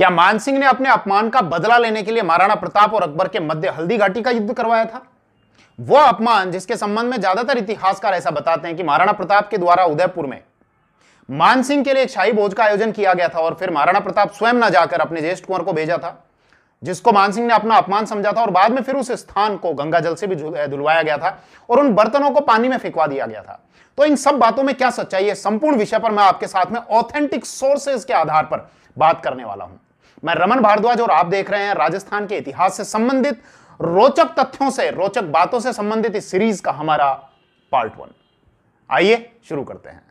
क्या मानसिंह ने अपने अपमान का बदला लेने के लिए महाराणा प्रताप और अकबर के मध्य हल्दी घाटी का युद्ध करवाया था? वो अपमान जिसके संबंध में ज्यादातर इतिहासकार ऐसा बताते हैं कि महाराणा प्रताप के द्वारा उदयपुर में मानसिंह के लिए एक शाही भोज का आयोजन किया गया था और फिर महाराणा प्रताप स्वयं न जाकर अपने ज्येष्ठ कुंवर को भेजा था, जिसको मानसिंह ने अपना अपमान समझा था, और बाद में फिर उस स्थान को गंगा जल से भी धुलवाया गया था और उन बर्तनों को पानी में फेंकवा दिया गया था। तो इन सब बातों में क्या सच्चाई है, संपूर्ण विषय पर मैं आपके साथ में ऑथेंटिक सोर्सेज के आधार पर बात करने वाला हूं। मैं रमन भारद्वाज और आप देख रहे हैं राजस्थान के इतिहास से संबंधित रोचक तथ्यों से, रोचक बातों से संबंधित इस सीरीज का हमारा पार्ट 1। आइए शुरू करते हैं।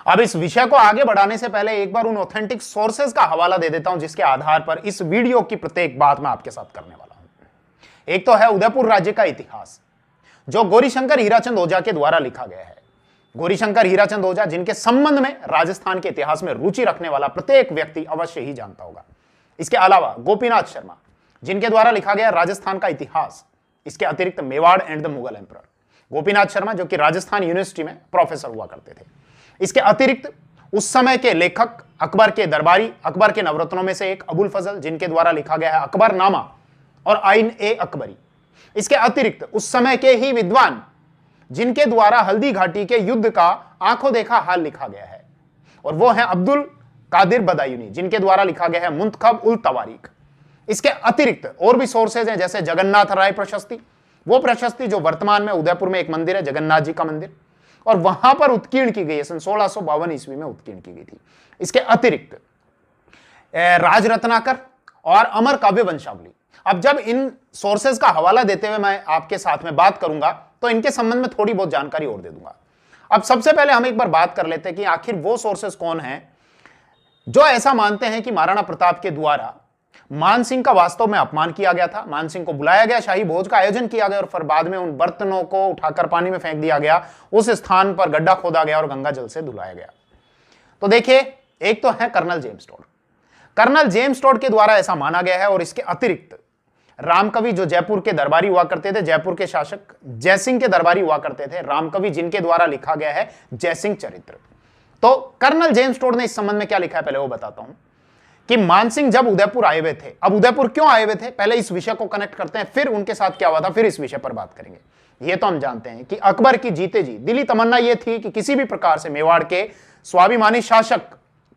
अब इस विषय को आगे बढ़ाने से पहले एक बार उन ऑथेंटिक सोर्सेज का हवाला दे देता हूं जिसके आधार पर इस वीडियो की प्रत्येक बात मैं आपके साथ करने वाला हूं। एक तो है उदयपुर राज्य का इतिहास, जो गौरीशंकर हीराचंद ओझा के द्वारा लिखा गया है। गौरीशंकर हीराचंद ओझा, जिनके संबंध में राजस्थान के इतिहास में रुचि रखने वाला प्रत्येक व्यक्ति अवश्य ही जानता होगा। इसके अलावा गोपीनाथ शर्मा, जिनके द्वारा लिखा गया राजस्थान का इतिहास। इसके अतिरिक्त Mewar and the Mughal emperor, Gopinath Sharma जो कि राजस्थान यूनिवर्सिटी में प्रोफेसर हुआ करते थे। इसके अतिरिक्त उस समय के लेखक अकबर के दरबारी, अकबर के नवरत्नों में से एक अबुल फजल, जिनके द्वारा लिखा गया है अकबरनामा और आइन ए अकबरी। इसके अतिरिक्त उस समय के ही विद्वान, जिनके द्वारा हल्दी घाटी के युद्ध का आंखों देखा हाल लिखा गया है, और वो है अब्दुल कादिर बदायूनी, जिनके द्वारा लिखा गया है मुंतखब उल तवारीख। इसके अतिरिक्त और भी सोर्सेज हैं, जैसे जगन्नाथ राय प्रशस्ति, वो प्रशस्ति जो वर्तमान में उदयपुर में एक मंदिर है, जगन्नाथ जी का मंदिर, और वहां पर उत्कीर्ण की गई है, सन 1652 ईस्वी में उत्कीर्ण की गई थी। इसके अतिरिक्त राजरत्नाकर और अमर काव्य वंशावली। अब जब इन सोर्सेज का हवाला देते हुए मैं आपके साथ में बात करूंगा तो इनके संबंध में थोड़ी बहुत जानकारी और दे दूंगा। अब सबसे पहले हम एक बार बात कर लेते हैं कि आखिर वो सोर्सेज कौन हैं जो ऐसा मानते हैं कि महाराणा प्रताप के द्वारा मानसिंह का वास्तव में अपमान किया गया था। मानसिंह को बुलाया गया, शाही भोज का आयोजन किया गया और फिर बाद में उन बर्तनों को उठाकर पानी में फेंक दिया गया, उस स्थान पर गड्ढा खोदा गया और गंगा जल से धुलाया गया। तो देखिए, एक तो है colonel James Tod. Colonel James Tod के द्वारा ऐसा माना गया है, और इसके अतिरिक्त रामकवि जो जयपुर के दरबारी हुआ करते थे, जयपुर के शासक जयसिंह के दरबारी हुआ करते थे, रामकवि, जिनके द्वारा लिखा गया है जयसिंह चरित्र। तो कर्नल जेम्स टोड ने इस संबंध में क्या लिखा है पहले वो बताता हूं कि मानसिंह जब उदयपुर आए हुए थे, अब उदयपुर क्यों आए हुए थे, पहले इस विषय को कनेक्ट करते हैं, फिर उनके साथ क्या हुआ था, फिर इस विषय पर बात करेंगे। ये तो हम जानते हैं कि अकबर की जीते जी दिली तमन्ना यह थी कि किसी भी प्रकार से मेवाड़ के स्वाभिमानी शासक,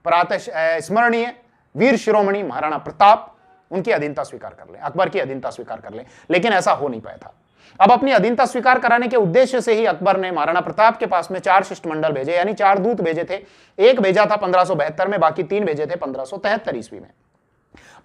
प्रातः स्मरणीय वीर शिरोमणि महाराणा प्रताप, उनकी अधीनता स्वीकार कर ले, अकबर की अधीनता स्वीकार कर ले, लेकिन ऐसा हो नहीं पाया था। अब अपनी अधीनता स्वीकार कराने के उद्देश्य से ही अकबर ने महाराणा प्रताप के पास में 4 शिष्टमंडल भेजे, यानी 4 दूत भेजे थे। एक भेजा था 1572 में, बाकी 3 भेजे थे 1573 ईस्वी में।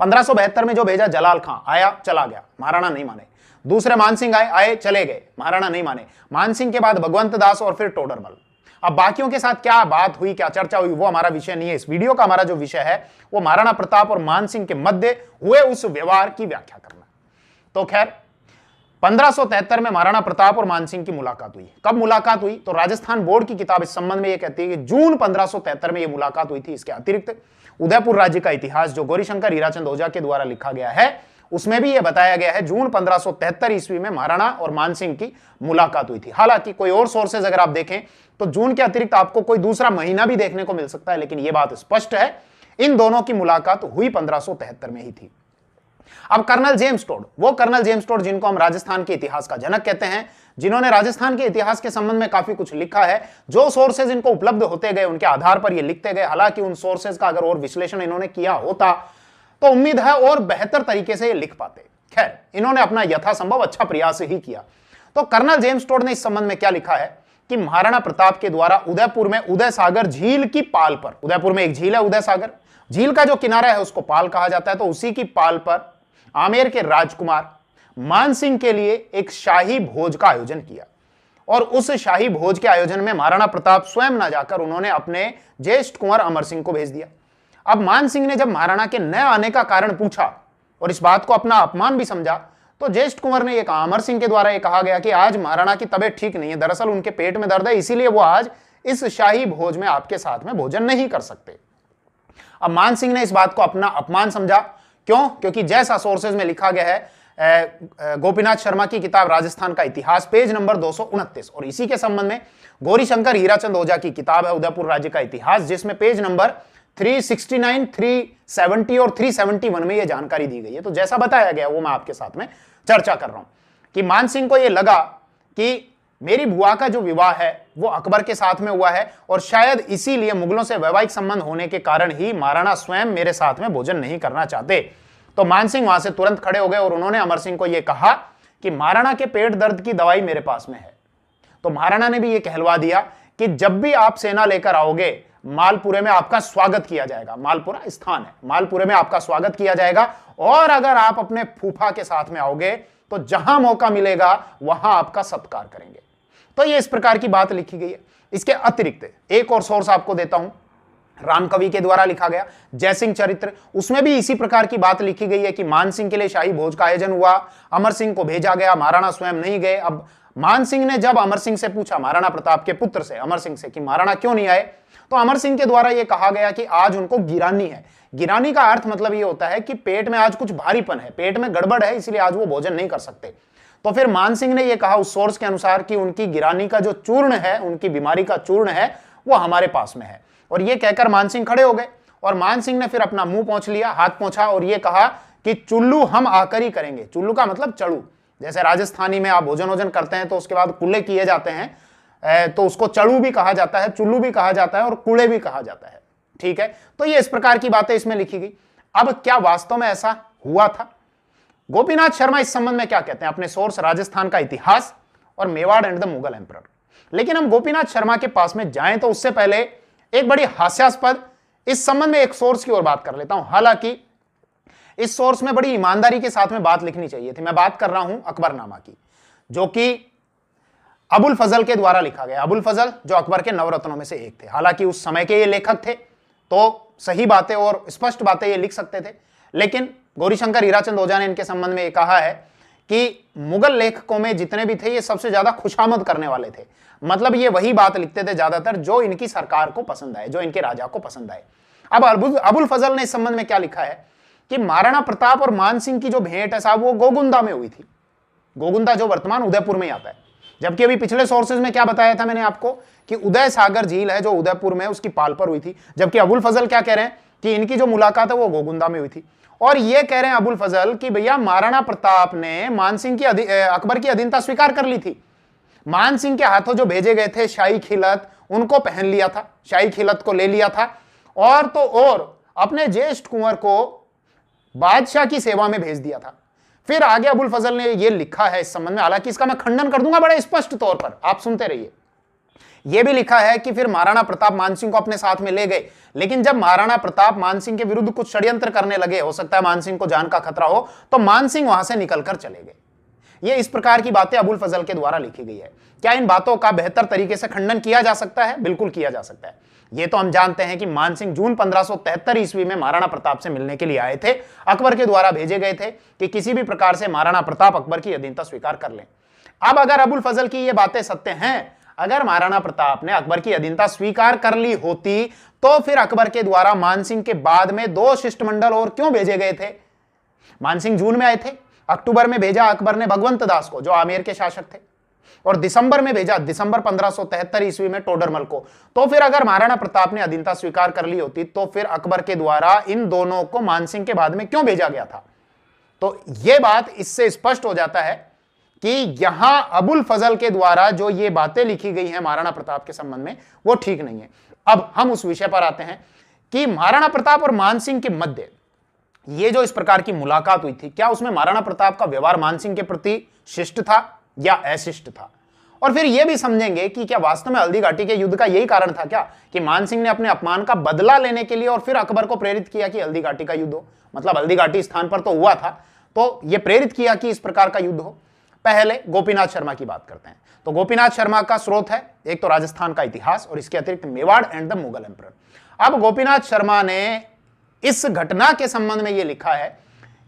1572 में जो भेजा जलाल खां, आया चला गया, महाराणा नहीं माने। दूसरे मानसिंह आए चले गए, महाराणा नहीं माने। मानसिंह के बाद भगवंत दास और फिर टोडरमल। अब बाकियों के साथ क्या बात हुई, क्या चर्चा हुई, वो हमारा विषय नहीं है। इस वीडियो का हमारा जो विषय है वो महाराणा प्रताप और मानसिंह के मध्य हुए उस व्यवहार की व्याख्या करना। तो खैर, 1573 में महाराणा प्रताप और मानसिंह की मुलाकात हुई। कब मुलाकात हुई, तो राजस्थान बोर्ड की किताब इस संबंध में यह कहती है कि जून 1573 में यह मुलाकात हुई थी। इसके अतिरिक्त उदयपुर राज्य का इतिहास जो गौरीशंकर हीराचंद ओझा के द्वारा लिखा गया है, उसमें भी यह बताया गया है जून 1573 ईस्वी में महाराणा और मानसिंह की मुलाकात हुई थी। हालांकि कोई और सोर्सेज अगर आप देखें तो जून के अतिरिक्त आपको कोई दूसरा महीना भी देखने को मिल सकता है, लेकिन यह बात स्पष्ट है इन दोनों की मुलाकात हुई 1573 में ही थी। अब कर्नल जेम्स टोड, वो कर्नल जेम्स टोड जिनको हम राजस्थान के इतिहास का जनक कहते हैं, जिन्होंने राजस्थान के इतिहास के संबंध में काफी कुछ लिखा है। जो सोर्सेज इनको उपलब्ध होते गए उनके आधार पर ये लिखते गए। हालांकि उन सोर्सेज का अगर और विश्लेषण इन्होंने किया होता तो उम्मीद है और बेहतर तरीके से ये लिख पाते। खैर, इन्होंने अपना यथासंभव अच्छा प्रयास ही किया। तो कर्नल जेम्स टोड ने इस संबंध में क्या लिखा है कि महाराणा प्रताप के द्वारा उदयपुर में उदय सागर झील की पाल पर, उदयपुर में एक झील है उदय सागर, झील का जो किनारा है उसको पाल कहा जाता है, तो उसी की पाल पर आमेर के राजकुमार मानसिंह के लिए एक शाही भोज का आयोजन किया। और उस शाही भोज के आयोजन में महाराणा प्रताप स्वयं न जाकर उन्होंने अपने ज्येष्ठ कुंवर अमर सिंह को भेज दिया। अब मानसिंह ने जब महाराणा के न आने का कारण पूछा और इस बात को अपना अपमान भी समझा, तो ज्येष्ठ कुंवर ने यह कहा, अमर सिंह के द्वारा यह कहा गया कि आज महाराणा की तबीयत ठीक नहीं है, दरअसल उनके पेट में दर्द है, इसीलिए वो आज इस शाही भोज में आपके साथ में भोजन नहीं कर सकते। अब मानसिंह ने इस बात को अपना अपमान समझा। क्यों? क्योंकि जैसा सोर्सेज में लिखा गया है गोपीनाथ शर्मा की किताब राजस्थान का इतिहास, पेज नंबर 229। और इसी के संबंध में गौरीशंकर हीराचंद ओझा की किताब है उदयपुर राज्य का इतिहास, जिसमें पेज नंबर 369, 370 और 371 में यह जानकारी दी गई है। तो जैसा बताया गया वो मैं आपके साथ में चर्चा कर रहा हूं कि मानसिंह को यह लगा कि मेरी बुआ का जो विवाह है वो अकबर के साथ में हुआ है और शायद इसीलिए मुगलों से वैवाहिक संबंध होने के कारण ही महाराणा स्वयं मेरे साथ में भोजन नहीं करना चाहते। तो मानसिंह वहां से तुरंत खड़े हो गए और उन्होंने अमर सिंह को यह कहा कि महाराणा के पेट दर्द की दवाई मेरे पास में है। तो महाराणा ने भी यह कहलवा दिया कि जब भी आप सेना लेकर आओगे मालपुरे में आपका स्वागत किया जाएगा। मालपुरा स्थान है, मालपुरे में आपका स्वागत किया जाएगा और अगर आप अपने फूफा के साथ में आओगे तो जहां मौका मिलेगा वहां आपका सत्कार करेंगे। तो ये इस प्रकार की बात लिखी गई है। इसके अतिरिक्त एक और सोर्स आपको देता हूं, रामकवि के द्वारा लिखा गया जयसिंह चरित्र, उसमें भी इसी प्रकार की बात लिखी गई है कि मानसिंह के लिए शाही भोज का आयोजन हुआ, अमर सिंह को भेजा गया, महाराणा स्वयं नहीं गए। अब मानसिंह ने जब अमर सिंह से पूछा, महाराणा प्रताप के पुत्र से अमर सिंह से, कि महाराणा क्यों नहीं आए, तो अमर सिंह के द्वारा यह कहा गया कि आज उनको गिरानी है। गिरानी का अर्थ मतलब यह होता है कि पेट में आज कुछ भारीपन है, पेट में गड़बड़ है, इसलिए आज वो भोजन नहीं कर सकते। तो फिर मानसिंह ने यह कहा उस सोर्स के अनुसार कि उनकी गिरानी का जो चूर्ण है, उनकी बीमारी का चूर्ण है, वो हमारे पास में है। और यह कहकर मानसिंह खड़े हो गए और मानसिंह ने फिर अपना मुंह पोंछ लिया, हाथ पोंछा और यह कहा कि चुल्लू हम आकर ही करेंगे। चुल्लू का मतलब चड़ू, जैसे राजस्थानी में आप भोजन वोजन करते हैं तो उसके बाद कुल्ले किए जाते हैं, तो उसको चड़ू भी कहा जाता है, चुल्लू भी कहा जाता है और कुड़े भी कहा जाता है। ठीक है, तो ये इस प्रकार की बातें इसमें लिखी गई। अब क्या वास्तव में ऐसा हुआ था? गोपीनाथ शर्मा इस संबंध में क्या कहते हैं? अपने सोर्स राजस्थान का इतिहास और Mewar and the Mughal emperor. लेकिन हम गोपीनाथ शर्मा के पास में जाएं तो उससे पहले एक बड़ी हास्यास्पद इस संबंध में एक सोर्स की ओर बात कर लेता हूं। हालांकि इस सोर्स में बड़ी ईमानदारी के साथ में बात लिखनी चाहिए थी। मैं बात कर रहा हूं अकबरनामा की, जो कि अबुल फजल के द्वारा लिखा गया। अबुल फजल जो अकबर के नवरत्नों में से एक थे। हालांकि उस समय के ये लेखक थे तो सही बातें और स्पष्ट बातें ये लिख सकते थे, लेकिन गौरीशंकर हीराचंद ओझा ने इनके संबंध में ये कहा है कि मुगल लेखकों में जितने भी थे ये सबसे ज्यादा खुशामद करने वाले थे। मतलब ये वही बात लिखते थे ज्यादातर जो इनकी सरकार को पसंद आए, जो इनके राजा को पसंद आए। अब अबुल फजल ने इस संबंध में क्या लिखा है कि महाराणा प्रताप और मानसिंह की जो भेंट है साहब वो गोगुंदा में हुई थी। गोगुंदा जो वर्तमान उदयपुर में आता है, जबकि अभी पिछले सोर्सेज में क्या बताया था मैंने आपको कि उदय सागर झील है जो उदयपुर में, उसकी पाल पर हुई थी। जबकि अबुल फजल क्या कह रहे हैं कि इनकी जो मुलाकात है वो गोगुंदा में हुई थी। और ये कह रहे हैं अबुल फजल कि भैया महाराणा प्रताप ने मानसिंह की अकबर की अधीनता स्वीकार कर ली थी। मानसिंह के हाथों जो भेजे गए थे शाही खिलत, उनको पहन लिया था, शाही खिलत को ले लिया था, और तो और अपने ज्येष्ठ कुंवर को बादशाह की सेवा में भेज दिया था। फिर आगे अबुल फजल ने यह लिखा है इस संबंध में, हालांकि इसका मैं खंडन कर दूंगा बड़े स्पष्ट तौर पर, आप सुनते रहिए। यह भी लिखा है कि फिर महाराणा प्रताप मानसिंह को अपने साथ में ले गए, लेकिन जब महाराणा प्रताप मानसिंह के विरुद्ध कुछ षड्यंत्र करने लगे, हो सकता है मानसिंह को जान का खतरा हो, तो मानसिंह वहां से निकलकर चले गए। ये इस प्रकार की बातें अबुल फजल के द्वारा लिखी गई है। क्या इन बातों का बेहतर तरीके से खंडन किया जा सकता है? बिल्कुल किया जा सकता है। ये तो हम जानते हैं कि मानसिंह जून 1573 ईस्वी में महाराणा प्रताप से मिलने के लिए आए थे, अकबर के द्वारा भेजे गए थे कि किसी भी प्रकार से महाराणा प्रताप अकबर की अधीनता स्वीकार कर लें। अब अगर अबुल फजल की ये बातें सत्य हैं, अगर महाराणा प्रताप ने अकबर की अधीनता स्वीकार कर ली होती तो फिर अकबर के द्वारा मानसिंह के बाद में 2 शिष्टमंडल और क्यों भेजे गए थे? मानसिंह जून में आए थे, अक्टूबर में भेजा अकबर ने भगवंत दास को जो आमेर के शासक थे, और दिसंबर में भेजा, दिसंबर 1573 ईस्वी में टोडरमल को। तो फिर अगर महाराणा प्रताप ने अधीनता स्वीकार कर ली होती तो फिर अकबर के द्वारा इन दोनों को मानसिंह के बाद में क्यों भेजा गया था? तो यह बात इससे स्पष्ट हो जाता है कि यहां अबुल फजल के द्वारा जो ये बातें लिखी गई हैं महाराणा प्रताप के संबंध में वो ठीक नहीं है। अब हम उस विषय पर आते हैं कि महाराणा प्रताप और मानसिंह के मध्य ये जो इस प्रकार की मुलाकात हुई थी, क्या उसमें महाराणा प्रताप का व्यवहार मानसिंह के प्रति शिष्ट था या अशिष्ट था? और फिर यह भी समझेंगे कि क्या वास्तव में हल्दी घाटी के युद्ध का यही कारण था क्या कि मानसिंह ने अपने अपमान का बदला लेने के लिए और फिर अकबर को प्रेरित किया कि हल्दी घाटी का युद्ध हो? मतलब हल्दी घाटी स्थान पर तो हुआ था, तो यह प्रेरित किया कि इस प्रकार का युद्ध हो। पहले गोपीनाथ शर्मा की बात करते हैं। तो गोपीनाथ शर्मा का स्रोत है एक तो राजस्थान का इतिहास और इसके अतिरिक्त Mewar and the Mughal emperor. अब गोपीनाथ शर्मा ने इस घटना के संबंध में यह लिखा है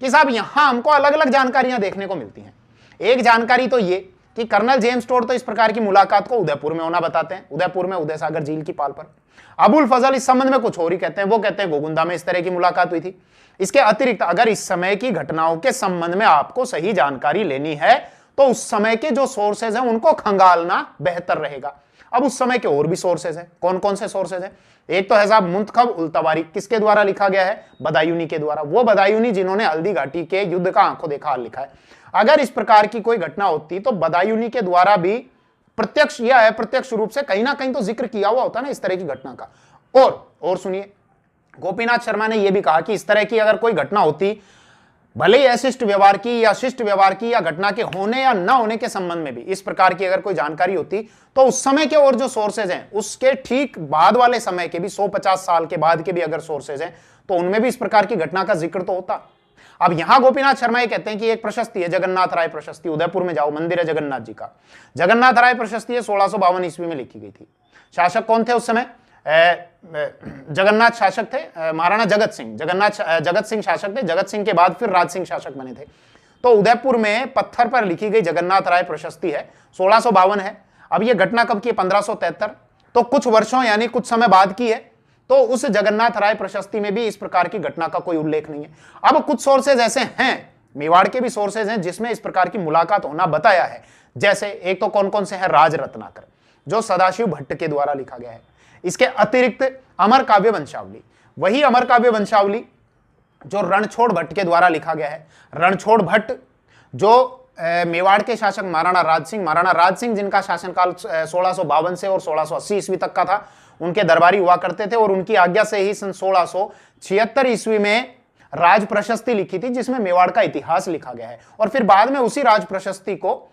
कि साहब यहां हमको अलग अलग जानकारियां देखने को मिलती हैं। एक जानकारी तो ये कि कर्नल जेम्स टोड तो इस प्रकार की मुलाकात को उदयपुर में होना बताते हैं, उदयपुर में उदय सागर झील की पाल पर। अबुल फजल इस संबंध में कुछ और ही कहते हैं, वो कहते हैं गोगुंदा में इस तरह की मुलाकात हुई थी। इसके अतिरिक्त अगर इस समय की घटनाओं के संबंध में आपको सही जानकारी लेनी है तो उस समय के जो सोर्सेज हैं उनको खंगालना बेहतर रहेगा। अब उस समय के और भी सोर्सेज हैं, कौन कौन से सोर्सेज हैं? एक तो है साहब मुंतखब उल तवारीख, किसके द्वारा लिखा गया है? बदायूनी के द्वारा। वो बदायूनी जिन्होंने हल्दी घाटी के युद्ध का आंखों देखा हाल लिखा है। अगर इस प्रकार की कोई घटना होती तो बदायूनी के द्वारा भी प्रत्यक्ष या अप्रत्यक्ष रूप से कहीं ना कहीं तो जिक्र किया हुआ होता ना इस तरह की घटना का। और सुनिए, गोपीनाथ शर्मा ने यह भी कहा कि इस तरह की अगर कोई घटना होती, भले ही अशिष्ट व्यवहार की या शिष्ट व्यवहार की या घटना के होने या न होने के संबंध में भी इस प्रकार की अगर कोई जानकारी होती तो उस समय के और जो सोर्सेज हैं उसके ठीक बाद वाले समय के भी 150 साल के बाद के भी अगर सोर्सेज हैं तो उनमें भी इस प्रकार की घटना का जिक्र तो होता। अब यहां गोपीनाथ शर्मा ये कहते हैं कि एक प्रशस्ति है जगन्नाथ राय प्रशस्ति, उदयपुर में जाओ, मंदिर है जगन्नाथ जी का। जगन्नाथ राय प्रशस्ति है 1652 ईस्वी में लिखी गई थी। शासक कौन थे उस समय? जगन्नाथ शासक थे महाराणा जगत सिंह। जगत सिंह शासक थे, जगत सिंह के बाद फिर राज सिंह शासक बने थे। तो उदयपुर में पत्थर पर लिखी गई जगन्नाथ राय प्रशस्ति है, 1652 है। अब यह घटना कब की है? 1573, तो कुछ वर्षों यानी कुछ समय बाद की है। तो उस जगन्नाथ राय प्रशस्ति में भी इस प्रकार की घटना का कोई उल्लेख नहीं है। अब कुछ सोर्सेज ऐसे हैं, मेवाड़ के भी सोर्सेज हैं जिसमें इस प्रकार की मुलाकात होना बताया है। जैसे एक तो कौन कौन से हैं? राज रत्नाकर, जो सदाशिव भट्ट के द्वारा लिखा गया है। इसके अतिरिक्त अमर काव्य वंशावली, वही अमर काव्य वंशावली जो रणछोड़ भट्ट के द्वारा लिखा गया है। रणछोड़ भट्ट जो मेवाड़ के शासक महाराणा राज सिंह जिनका शासनकाल 1652 से और 1680 ईस्वी तक का था, उनके दरबारी हुआ करते थे और उनकी आज्ञा से ही सन 1676 ईस्वी में राज प्रशस्ति लिखी थी जिसमें मेवाड़ का इतिहास लिखा गया है। और फिर बाद में उसी राज प्रशस्ति को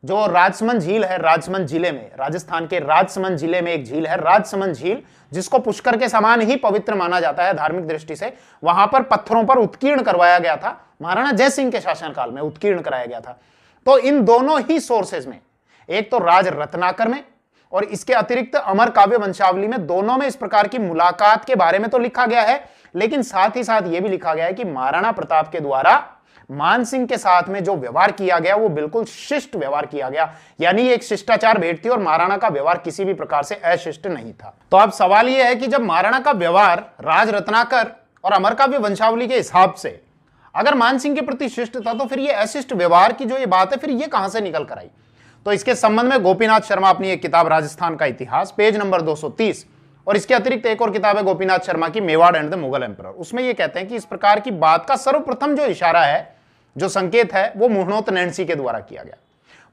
जो राजसमंद झील है, राजसमंद जिले में, राजस्थान के राजसमंद जिले में एक झील है राजसमंद झील, जिसको पुष्कर के समान ही पवित्र माना जाता है धार्मिक दृष्टि से, वहां पर पत्थरों पर उत्कीर्ण करवाया गया था, महाराणा जय सिंह के शासनकाल में उत्कीर्ण कराया गया था। तो इन दोनों ही सोर्सेज में, एक तो राज रत्नाकर में और इसके अतिरिक्त अमर काव्य वंशावली में, दोनों में इस प्रकार की मुलाकात के बारे में तो लिखा गया है, लेकिन साथ ही साथ यह भी लिखा गया है कि महाराणा प्रताप के द्वारा मानसिंह के साथ में जो व्यवहार किया गया वो बिल्कुल शिष्ट व्यवहार किया गया, यानी एक शिष्टाचार भेंट थी और महाराणा का व्यवहार किसी भी प्रकार से अशिष्ट नहीं था। तो अब सवाल यह है कि जब महाराणा का व्यवहार राज रत्नाकर और अमर काव्य वंशावली के हिसाब से अगर मानसिंह के प्रति शिष्ट था, तो फिर ये अशिष्ट व्यवहार की जो ये बात है फिर ये कहां से निकल कर आई? तो इसके संबंध में गोपीनाथ शर्मा अपनी एक किताब राजस्थान का इतिहास, पेज नंबर 230, और इसके अतिरिक्त एक और किताब है गोपीनाथ शर्मा की Mewar and the Mughal emperor, उसमें ये कहते हैं कि इस प्रकार की बात का सर्वप्रथम जो इशारा है, जो संकेत है, वो मुहणोत नैणसी के द्वारा किया गया।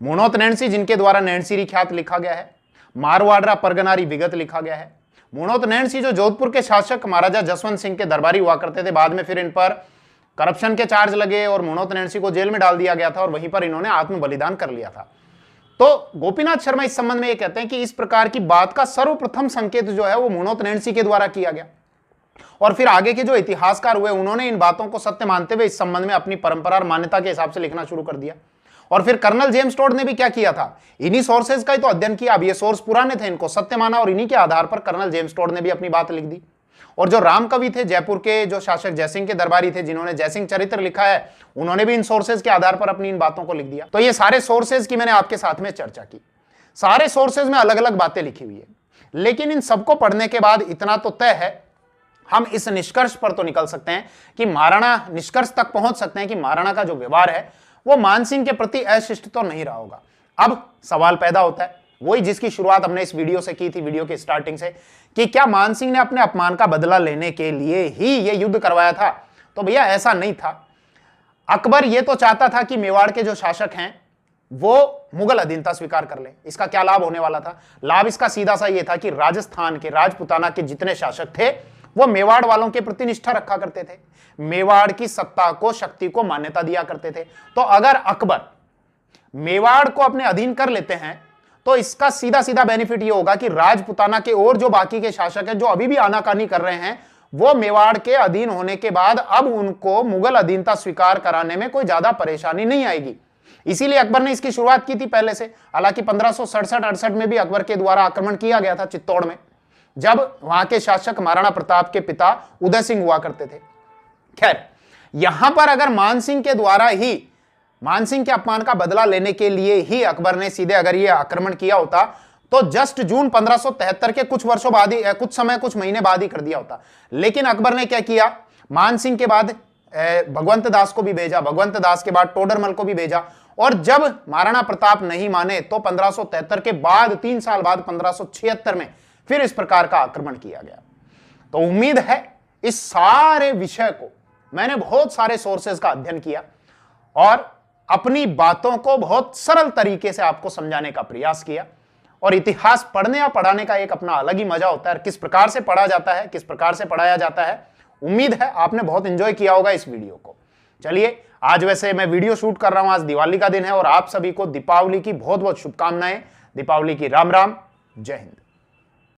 मुहणोत नैणसी जिनके द्वारा नैणसी ख्यात लिखा गया है, मारवाड़ा परगनारी विगत लिखा गया है। मुहणोत नैणसी जो जोधपुर के शासक महाराजा जसवंत सिंह के दरबारी हुआ करते थे, बाद में फिर इन पर करप्शन के चार्ज लगे और मुहणोत नैणसी को जेल में डाल दिया गया था और वहीं पर इन्होंने आत्म बलिदान कर लिया था। तो गोपीनाथ शर्मा इस संबंध में ये कहते हैं कि इस प्रकार की बात का सर्वप्रथम संकेत जो है वो मुहणोत नैणसी के द्वारा किया गया, और फिर आगे के जो इतिहासकार हुए उन्होंने इन बातों को सत्य मानते हुए इस संबंध में अपनी परंपरा और मान्यता के हिसाब से लिखना शुरू कर दिया। और फिर कर्नल जेम्स टोड ने भी क्या किया था? इन्हीं सोर्सेज का ही तो अध्ययन किया। अब ये सोर्स पुराने थे, इनको सत्य माना और इन्हीं के आधार पर कर्नल जेम्स टोड ने भी अपनी बात लिख दी। और जो राम कवि थे, जयपुर के जो शासक जयसिंह के दरबारी थे, जिन्होंने जयसिंह चरित्र लिखा है, उन्होंने भी इन सोर्सेज के आधार पर अपनी इन बातों को लिख दिया। तो ये सारे सोर्सेज की मैंने आपके साथ में चर्चा की। सारे सोर्सेज में अलग अलग बातें लिखी हुई है, लेकिन इन सबको पढ़ने के बाद इतना तो तय है, हम इस निष्कर्ष पर तो निकल सकते हैं कि महाराणा, निष्कर्ष तक पहुंच सकते हैं कि महाराणा का जो व्यवहार है वो मानसिंह के प्रति अशिष्ट तो नहीं रहा होगा। अब सवाल पैदा होता है, वही जिसकी शुरुआत हमने इस वीडियो से की थी, वीडियो के स्टार्टिंग से, कि क्या मानसिंह ने अपने अपमान का बदला लेने के लिए ही यह युद्ध करवाया था? तो भैया ऐसा नहीं था। अकबर यह तो चाहता था कि मेवाड़ के जो शासक हैं वो मुगल अधीनता स्वीकार कर ले। इसका क्या लाभ होने वाला था? लाभ इसका सीधा सा यह था कि राजस्थान के, राजपुताना के जितने शासक थे वो मेवाड़ वालों के प्रति निष्ठा रखा करते थे, मेवाड़ की सत्ता को, शक्ति को मान्यता दिया करते थे। तो अगर अकबर मेवाड़ को अपने अधीन कर लेते हैं तो इसका सीधा सीधा बेनिफिट यह होगा कि राजपुताना के और जो बाकी के शासक हैं जो अभी भी आनाकानी कर रहे हैं, वो मेवाड़ के अधीन होने के बाद अब उनको मुगल अधीनता स्वीकार कराने में कोई ज्यादा परेशानी नहीं आएगी। इसीलिए अकबर ने इसकी शुरुआत की थी पहले से। हालांकि 1567-68 में भी अकबर के द्वारा आक्रमण किया गया था चित्तौड़ में, जब वहां के शासक महाराणा प्रताप के पिता उदय सिंह हुआ करते थे। खैर, यहां पर अगर मानसिंह के द्वारा ही मानसिंह के अपमान का बदला लेने के लिए ही अकबर ने सीधे अगर यह आक्रमण किया होता तो जस्ट जून 1573 के कुछ वर्षों बाद ही, कुछ महीने बाद ही कर दिया होता। लेकिन अकबर ने क्या किया, मानसिंह के बाद भगवंत दास को भी भेजा, भगवंत दास के बाद टोडरमल को भी भेजा, और जब महाराणा प्रताप नहीं माने तो 1573 के बाद 3 साल बाद 1576 में फिर इस प्रकार का आक्रमण किया गया। तो उम्मीद है इस सारे विषय को मैंने बहुत सारे सोर्सेज का अध्ययन किया और अपनी बातों को बहुत सरल तरीके से आपको समझाने का प्रयास किया। और इतिहास पढ़ने या पढ़ाने का एक अपना अलग ही मजा होता है, किस प्रकार से पढ़ा जाता है, किस प्रकार से पढ़ाया जाता है। उम्मीद है आपने बहुत एंजॉय किया होगा इस वीडियो को। चलिए, आज वैसे मैं वीडियो शूट कर रहा हूं, आज दिवाली का दिन है और आप सभी को दीपावली की बहुत बहुत शुभकामनाएं। दीपावली की राम राम, जय हिंद।